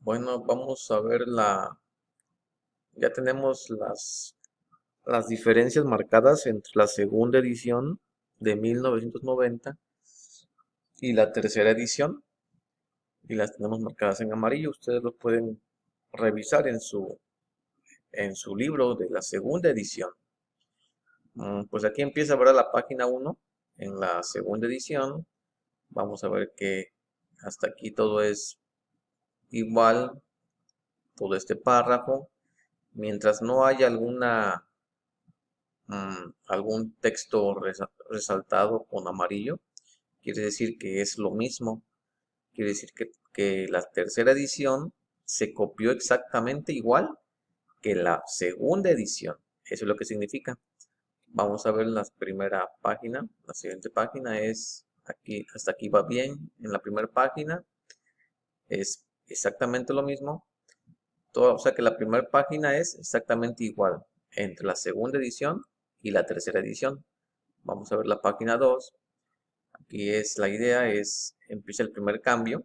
Bueno, vamos a ver ya tenemos las diferencias marcadas entre la segunda edición de 1990 y la tercera edición, y las tenemos marcadas en amarillo. Ustedes lo pueden revisar en su libro de la segunda edición. Pues aquí empieza ahora la página uno en la segunda edición. Vamos a ver que hasta aquí todo es igual, todo este párrafo. Mientras no haya algún texto resaltado con amarillo, quiere decir que es lo mismo. Quiere decir que la tercera edición se copió exactamente igual que la segunda edición. Eso es lo que significa. Vamos a ver la primera página. La siguiente página es aquí, hasta aquí va bien. En la primera página es exactamente lo mismo. O sea que la primera página es exactamente igual entre la segunda edición y la tercera edición. Vamos a ver la página 2. Aquí es la idea, empieza el primer cambio.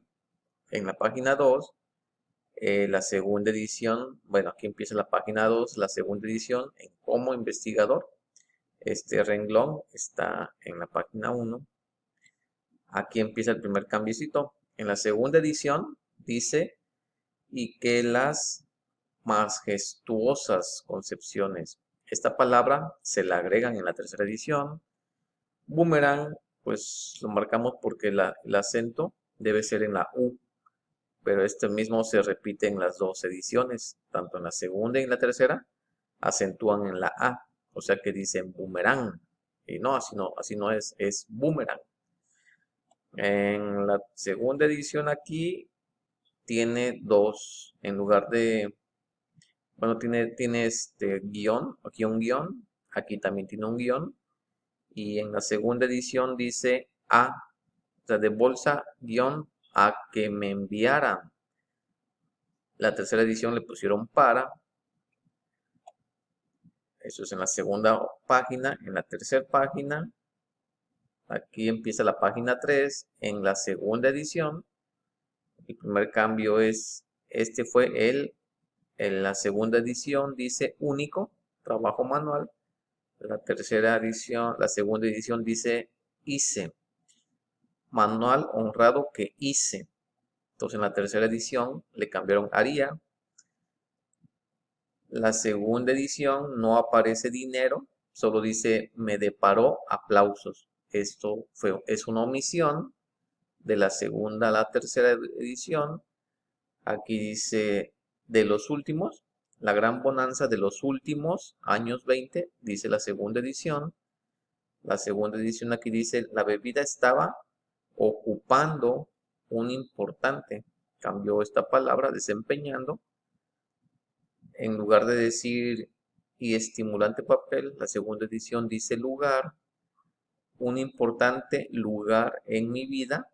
En la página 2, la segunda edición, bueno, aquí empieza la página 2, la segunda edición como investigador. Este renglón está en la página 1. Aquí empieza el primer cambiecito. En la segunda edición dice, y que las majestuosas concepciones. Esta palabra se la agregan en la tercera edición. Boomerang, pues lo marcamos porque el acento debe ser en la U, pero este mismo se repite en las dos ediciones, tanto en la segunda y en la tercera, acentúan en la A, o sea que dicen boomerang, y no, así no es boomerang. En la segunda edición aquí tiene dos, en lugar de, bueno, tiene este guión, aquí un guión, aquí también tiene un guión, y en la segunda edición dice A, o sea, de bolsa guión a que me enviaran. La tercera edición le pusieron para, eso es en la segunda página. En la tercera página, aquí empieza la página 3, en la segunda edición, el primer cambio es, este fue en la segunda edición dice único, trabajo manual. La tercera edición, la segunda edición dice hice, manual honrado que hice. Entonces en la tercera edición le cambiaron haría. La segunda edición no aparece dinero, solo dice me deparó aplausos. Es una omisión de la segunda a la tercera edición. Aquí dice de los últimos, la gran bonanza de los últimos años 20, dice la segunda edición. La segunda edición aquí dice la bebida estaba ocupando un importante. Cambió esta palabra, desempeñando. En lugar de decir y estimulante papel, la segunda edición dice lugar, un importante lugar en mi vida.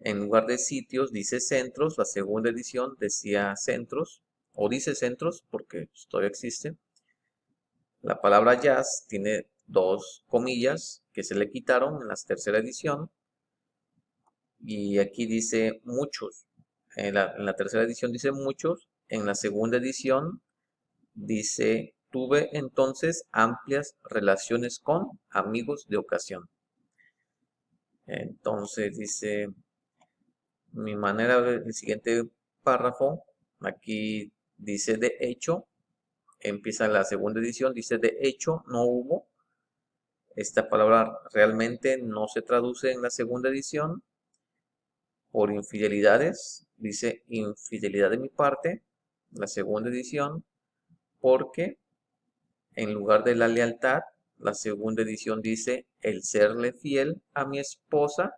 En lugar de sitios dice centros, la segunda edición decía centros, o dice centros porque todavía existe. La palabra jazz tiene dos comillas que se le quitaron en la tercera edición, y aquí dice muchos. En la tercera edición dice muchos, en la segunda edición dice, tuve entonces amplias relaciones con amigos de ocasión. Entonces dice, mi manera de, el siguiente párrafo, aquí dice de hecho, empieza la segunda edición, dice de hecho no hubo. Esta palabra realmente no se traduce en la segunda edición por infidelidades, dice infidelidad de mi parte, la segunda edición, porque en lugar de la lealtad, la segunda edición dice el serle fiel a mi esposa,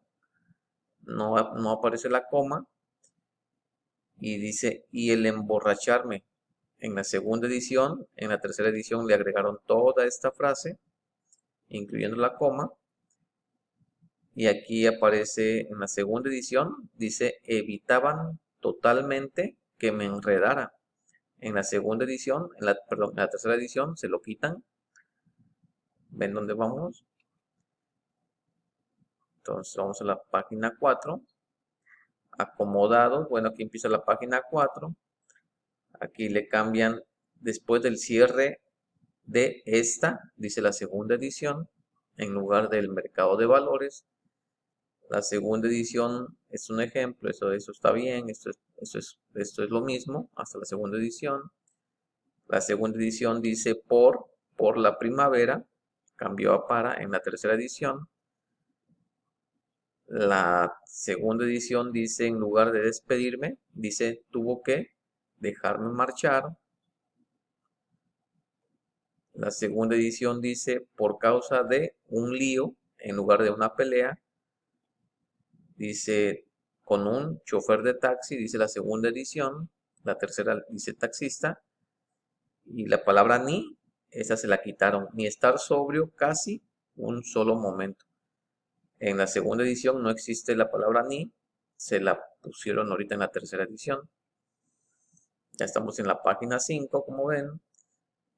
no aparece la coma, y dice y el emborracharme. En la segunda edición, en la tercera edición le agregaron toda esta frase, incluyendo la coma, y aquí aparece en la segunda edición, dice evitaban totalmente que me enredara. En la segunda edición, perdón, en la tercera edición se lo quitan. ¿Ven dónde vamos? Entonces vamos a la página 4. Acomodado. Bueno, aquí empieza la página 4. Aquí le cambian después del cierre de esta, dice la segunda edición, en lugar del mercado de valores. La segunda edición es un ejemplo, eso está bien, esto es lo mismo, hasta la segunda edición. La segunda edición dice por la primavera, cambió a para en la tercera edición. La segunda edición dice, en lugar de despedirme, dice, tuvo que dejarme marchar. La segunda edición dice, por causa de un lío, en lugar de una pelea. Dice, con un chofer de taxi, dice la segunda edición. La tercera dice taxista. Y la palabra ni, esa se la quitaron. Ni estar sobrio casi un solo momento. En la segunda edición no existe la palabra ni. Se la pusieron ahorita en la tercera edición. Ya estamos en la página 5, como ven.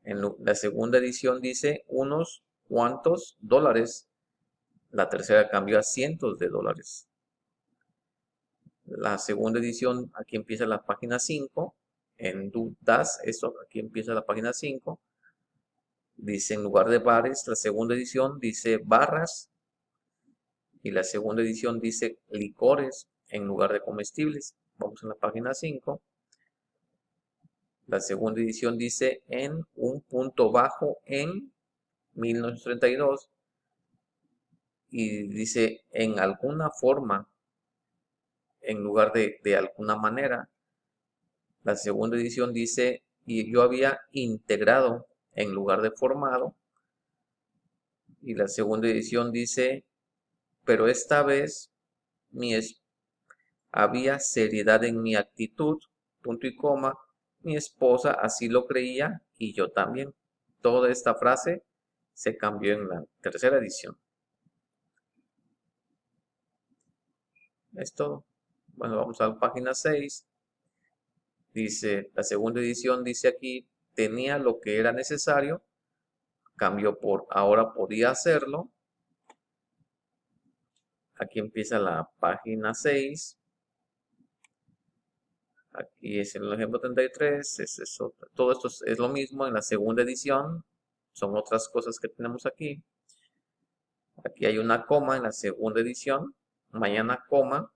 En la segunda edición dice unos cuantos dólares. La tercera cambió a cientos de dólares. La segunda edición, aquí empieza la página 5. En Das, eso, aquí empieza la página 5. Dice en lugar de bares, la segunda edición dice barras. Y la segunda edición dice licores en lugar de comestibles. Vamos a la página 5. La segunda edición dice en un punto bajo en 1932. Y dice en alguna forma en lugar de alguna manera. La segunda edición dice y yo había integrado en lugar de formado. Y la segunda edición dice, pero esta vez había seriedad en mi actitud, punto y coma. Mi esposa así lo creía y yo también. Toda esta frase se cambió en la tercera edición. Es todo. Bueno, vamos a la página 6. Dice, la segunda edición dice aquí, tenía lo que era necesario, cambió por ahora podía hacerlo. Aquí empieza la página 6. Aquí es el ejemplo 33. Todo esto es lo mismo en la segunda edición. Son otras cosas que tenemos aquí. Aquí hay una coma en la segunda edición. Mañana coma.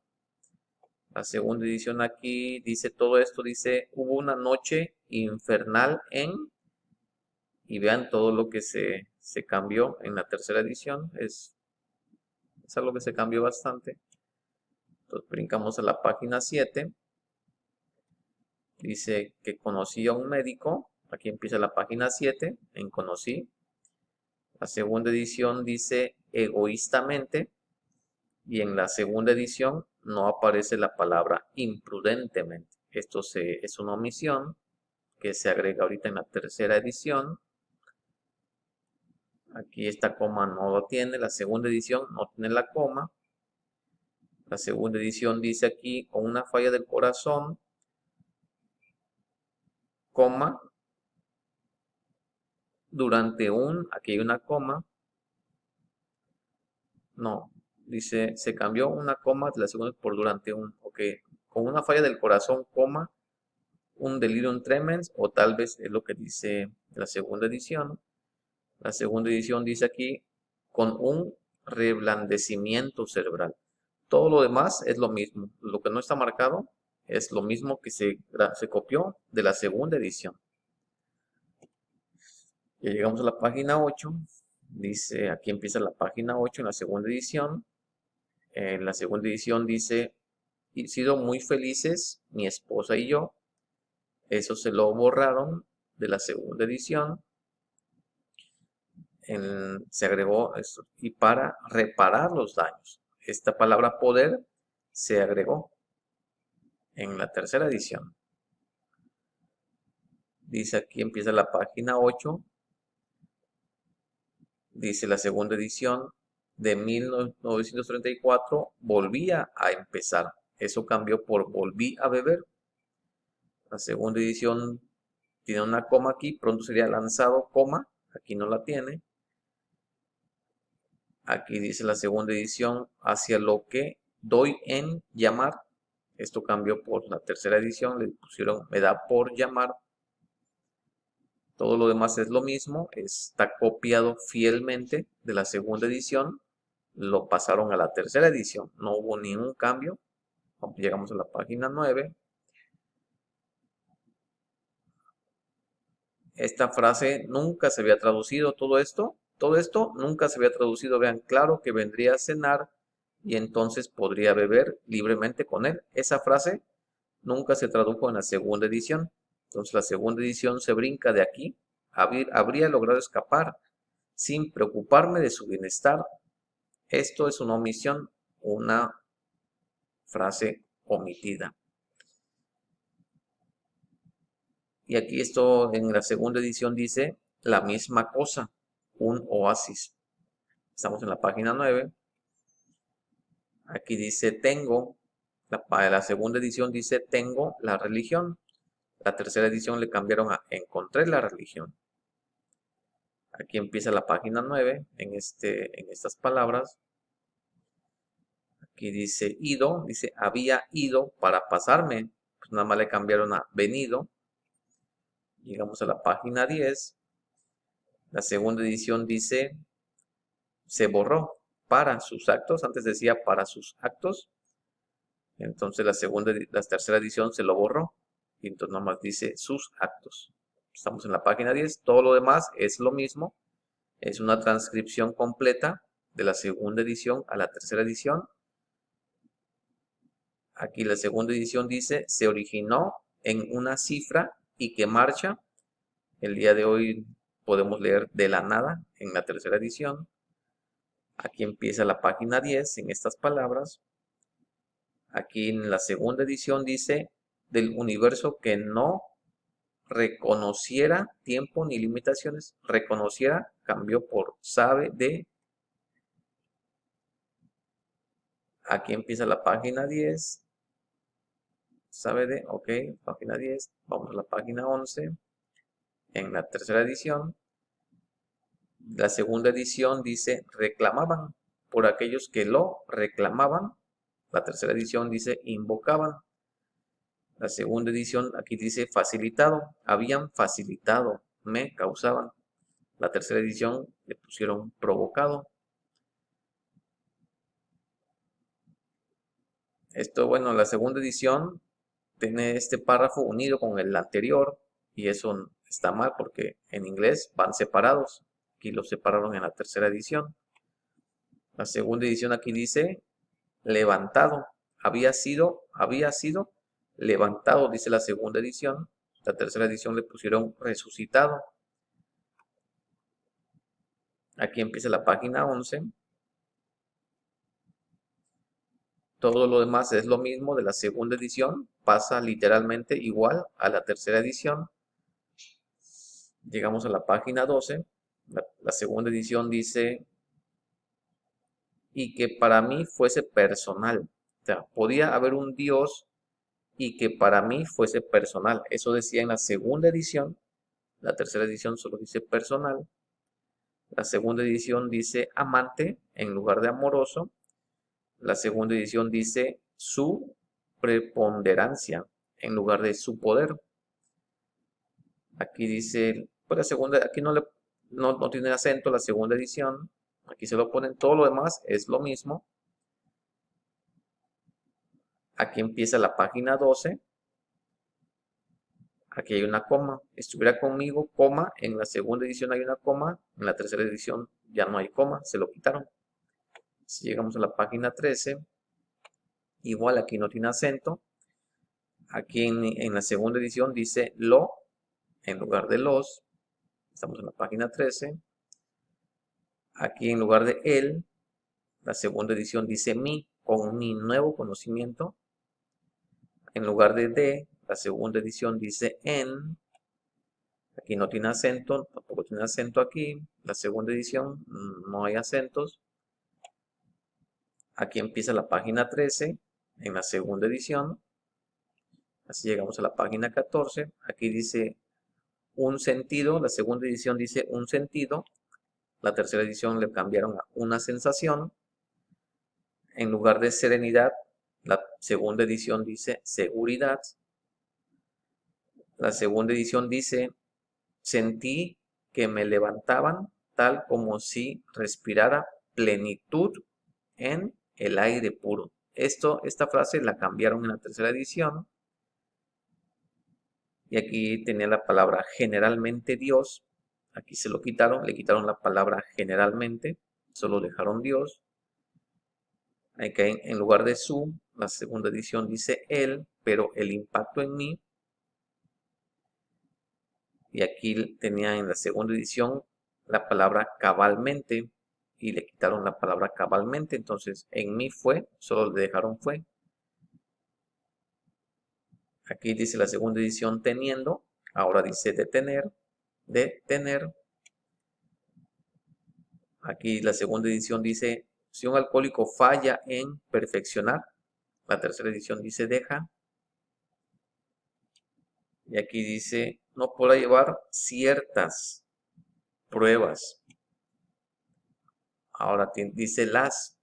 La segunda edición aquí dice todo esto. Dice, hubo una noche infernal en... Y vean todo lo que se cambió en la tercera edición. Es algo que se cambió bastante. Entonces brincamos a la página 7. Dice que conocí a un médico. Aquí empieza la página 7 en conocí. La segunda edición dice egoístamente. Y en la segunda edición no aparece la palabra imprudentemente. Esto es una omisión que se agrega ahorita en la tercera edición. Aquí esta coma no lo tiene. La segunda edición no tiene la coma. La segunda edición dice aquí, con una falla del corazón, coma, durante aquí hay una coma. No, dice, se cambió una coma de la segunda por durante un, ok, con una falla del corazón, coma, un delirium tremens, o tal vez es lo que dice la segunda edición. La segunda edición dice aquí, con un reblandecimiento cerebral. Todo lo demás es lo mismo. Lo que no está marcado es lo mismo que se copió de la segunda edición. Ya llegamos a la página 8. Dice, aquí empieza la página 8 en la segunda edición. En la segunda edición dice, y sido muy felices mi esposa y yo. Eso se lo borraron de la segunda edición. Se agregó esto. Y para reparar los daños. Esta palabra poder se agregó en la tercera edición. Dice aquí empieza la página 8. Dice la segunda edición de 1934 volvía a empezar. Eso cambió por volví a beber. La segunda edición tiene una coma aquí, pronto sería lanzado, coma, aquí no la tiene. Aquí dice la segunda edición, hacia lo que doy en llamar. Esto cambió por la tercera edición, le pusieron me da por llamar. Todo lo demás es lo mismo, está copiado fielmente de la segunda edición, lo pasaron a la tercera edición, no hubo ningún cambio. Llegamos a la página 9. Esta frase nunca se había traducido, todo esto nunca se había traducido. Vean, claro que vendría a cenar y entonces podría beber libremente con él. Esa frase nunca se tradujo en la segunda edición. Entonces la segunda edición se brinca de aquí. Habría logrado escapar sin preocuparme de su bienestar. Esto es una omisión, una frase omitida. Y aquí esto en la segunda edición dice la misma cosa, un oasis. Estamos en la página 9. Aquí dice tengo, la segunda edición dice tengo la religión. La tercera edición le cambiaron a encontré la religión. Aquí empieza la página 9 en estas palabras. Aquí dice ido, dice había ido para pasarme. Pues nada más le cambiaron a venido. Llegamos a la página 10. La segunda edición dice se borró para sus actos. Antes decía para sus actos. Entonces la tercera edición se lo borró. Y entonces nada más dice sus actos. Estamos en la página 10. Todo lo demás es lo mismo. Es una transcripción completa de la segunda edición a la tercera edición. Aquí la segunda edición dice, se originó en una cifra y que marcha. El día de hoy podemos leer de la nada en la tercera edición. Aquí empieza la página 10 en estas palabras. Aquí en la segunda edición dice, del universo que no reconociera tiempo ni limitaciones. Reconociera cambió por sabe de. Aquí empieza la página 10. Sabe de, ok, página 10. Vamos a la página 11. En la tercera edición. La segunda edición dice reclamaban por aquellos que lo reclamaban. La tercera edición dice invocaban. La segunda edición aquí dice facilitado. Habían facilitado, me causaban. La tercera edición le pusieron provocado. Esto, bueno, la segunda edición tiene este párrafo unido con el anterior y eso está mal porque en inglés van separados. Aquí los separaron en la tercera edición. La segunda edición aquí dice levantado. Había sido levantado, dice la segunda edición. La tercera edición le pusieron resucitado. Aquí empieza la página 11. Todo lo demás es lo mismo de la segunda edición. Pasa literalmente igual a la tercera edición. Llegamos a la página 12. La segunda edición dice y que para mí fuese personal. O sea, podía haber un Dios y que para mí fuese personal. Eso decía en la segunda edición. La tercera edición solo dice personal. La segunda edición dice amante en lugar de amoroso. La segunda edición dice su preponderancia en lugar de su poder. Aquí dice, pues la segunda, aquí no tiene acento la segunda edición. Aquí se lo ponen, todo lo demás es lo mismo. Aquí empieza la página 12. Aquí hay una coma. Estuviera conmigo, coma. En la segunda edición hay una coma. En la tercera edición ya no hay coma. Se lo quitaron. Si llegamos a la página 13. Igual aquí no tiene acento. Aquí en la segunda edición dice lo en lugar de los. Estamos en la página 13. Aquí en lugar de él, la segunda edición dice mi, con mi nuevo conocimiento. En lugar de, la segunda edición dice en. Aquí no tiene acento, tampoco tiene acento aquí. La segunda edición no hay acentos. Aquí empieza la página 13 en la segunda edición. Así llegamos a la página 14. Aquí dice un sentido. La segunda edición dice un sentido. La tercera edición le cambiaron a una sensación. En lugar de serenidad La segunda edición dice seguridad. La segunda edición dice sentí que me levantaban tal como si respirara plenitud en el aire puro. Esta frase la cambiaron en la tercera edición. Y aquí tenía la palabra generalmente Dios. Aquí se lo quitaron, le quitaron la palabra generalmente, solo dejaron Dios. Aquí en lugar de su, la segunda edición dice él, pero el impacto en mí. Y aquí tenía en la segunda edición la palabra cabalmente y le quitaron la palabra cabalmente. Entonces en mí fue, solo le dejaron fue. Aquí dice la segunda edición teniendo, ahora dice detener, detener. Aquí la segunda edición dice, si un alcohólico falla en perfeccionar, la tercera edición dice deja. Y aquí dice, no podrá llevar ciertas pruebas. Ahora dice las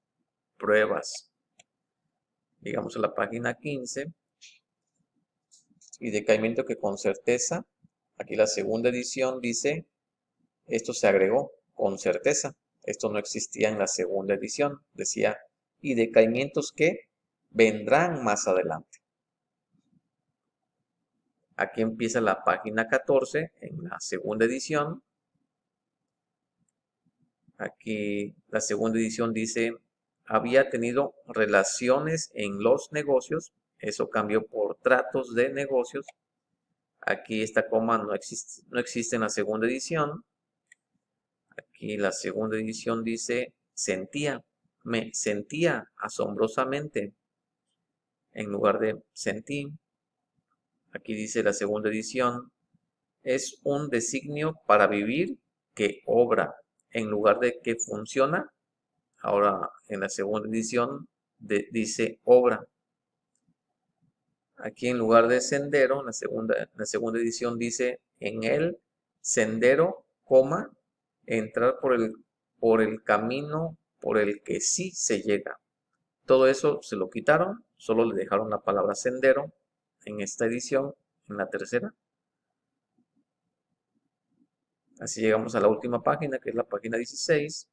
pruebas. Llegamos a la página 15. Y decaimiento que con certeza. Aquí la segunda edición dice, esto se agregó con certeza. Esto no existía en la segunda edición. Decía, y decaimientos que vendrán más adelante. Aquí empieza la página 14 en la segunda edición. Aquí la segunda edición dice, había tenido relaciones en los negocios. Eso cambió por tratos de negocios. Aquí esta coma no existe en la segunda edición. Aquí la segunda edición dice, me sentía asombrosamente en lugar de sentí. Aquí dice la segunda edición, es un designio para vivir que obra en lugar de que funciona. Ahora en la segunda edición dice obra. Aquí en lugar de sendero, en la segunda edición dice en el sendero, coma, entrar por el camino por el que sí se llega. Todo eso se lo quitaron, solo le dejaron la palabra sendero en esta edición, en la tercera. Así llegamos a la última página, que es la página 16.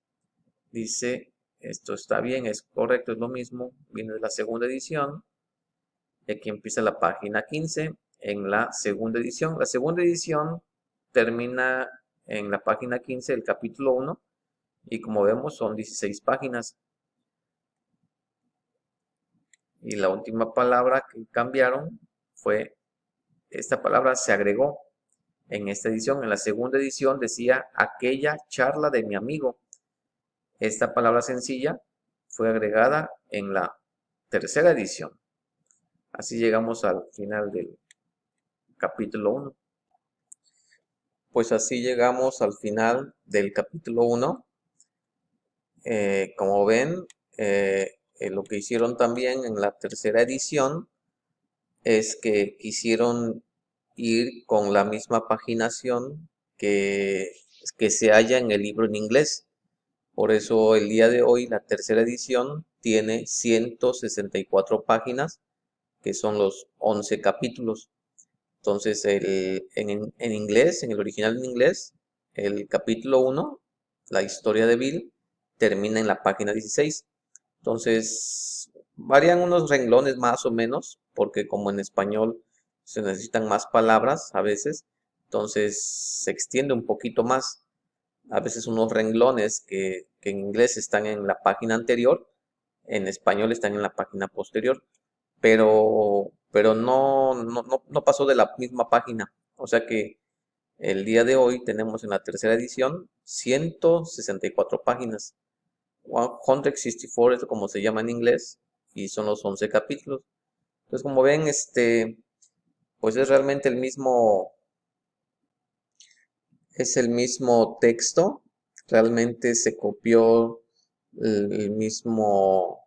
Dice, esto está bien, es correcto, es lo mismo, viene de la segunda edición. Y aquí empieza la página 15 en la segunda edición. La segunda edición termina en la página 15 del capítulo 1 y como vemos son 16 páginas. Y la última palabra que cambiaron fue, esta palabra se agregó en esta edición. En la segunda edición decía aquella charla de mi amigo. Esta palabra sencilla fue agregada en la tercera edición. Así llegamos al final del capítulo 1. Pues así llegamos al final del capítulo 1. Como ven, lo que hicieron también en la tercera edición es que quisieron ir con la misma paginación que se halla en el libro en inglés. Por eso el día de hoy la tercera edición tiene 164 páginas, que son los 11 capítulos. Entonces, en inglés, en el original en inglés, el capítulo 1, la historia de Bill, termina en la página 16. Entonces, varían unos renglones más o menos, porque como en español se necesitan más palabras a veces, entonces se extiende un poquito más. A veces unos renglones que en inglés están en la página anterior, en español están en la página posterior, pero no pasó de la misma página. O sea que el día de hoy tenemos en la tercera edición 164 páginas. 164 es como se llama en inglés y son los 11 capítulos. Entonces, como ven, pues es el mismo texto. Realmente se copió el mismo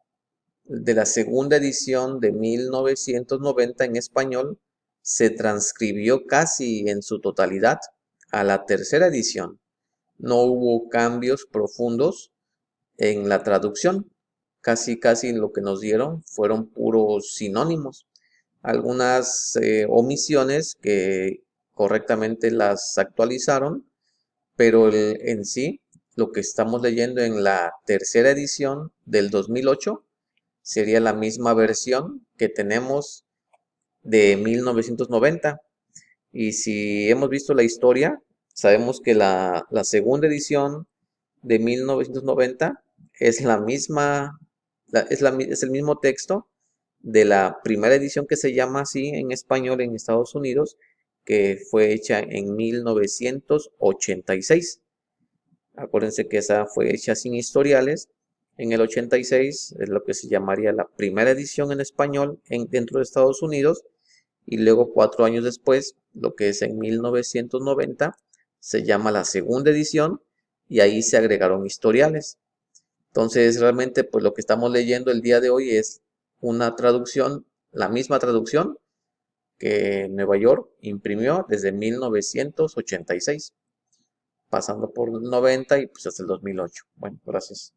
de la segunda edición de 1990 en español, se transcribió casi en su totalidad a la tercera edición. No hubo cambios profundos en la traducción. casi lo que nos dieron fueron puros sinónimos. Algunas omisiones que correctamente las actualizaron, pero en sí, lo que estamos leyendo en la tercera edición del 2008 sería la misma versión que tenemos de 1990. Y si hemos visto la historia, sabemos que la segunda edición de 1990 es la misma, es el mismo texto de la primera edición que se llama así en español en Estados Unidos, que fue hecha en 1986. Acuérdense que esa fue hecha sin historiales. En el 86 es lo que se llamaría la primera edición en español dentro de Estados Unidos. Y luego 4 años después, lo que es en 1990, se llama la segunda edición y ahí se agregaron historiales. Entonces, realmente, pues lo que estamos leyendo el día de hoy es una traducción, la misma traducción que Nueva York imprimió desde 1986, pasando por el 90 y pues hasta el 2008. Bueno, gracias.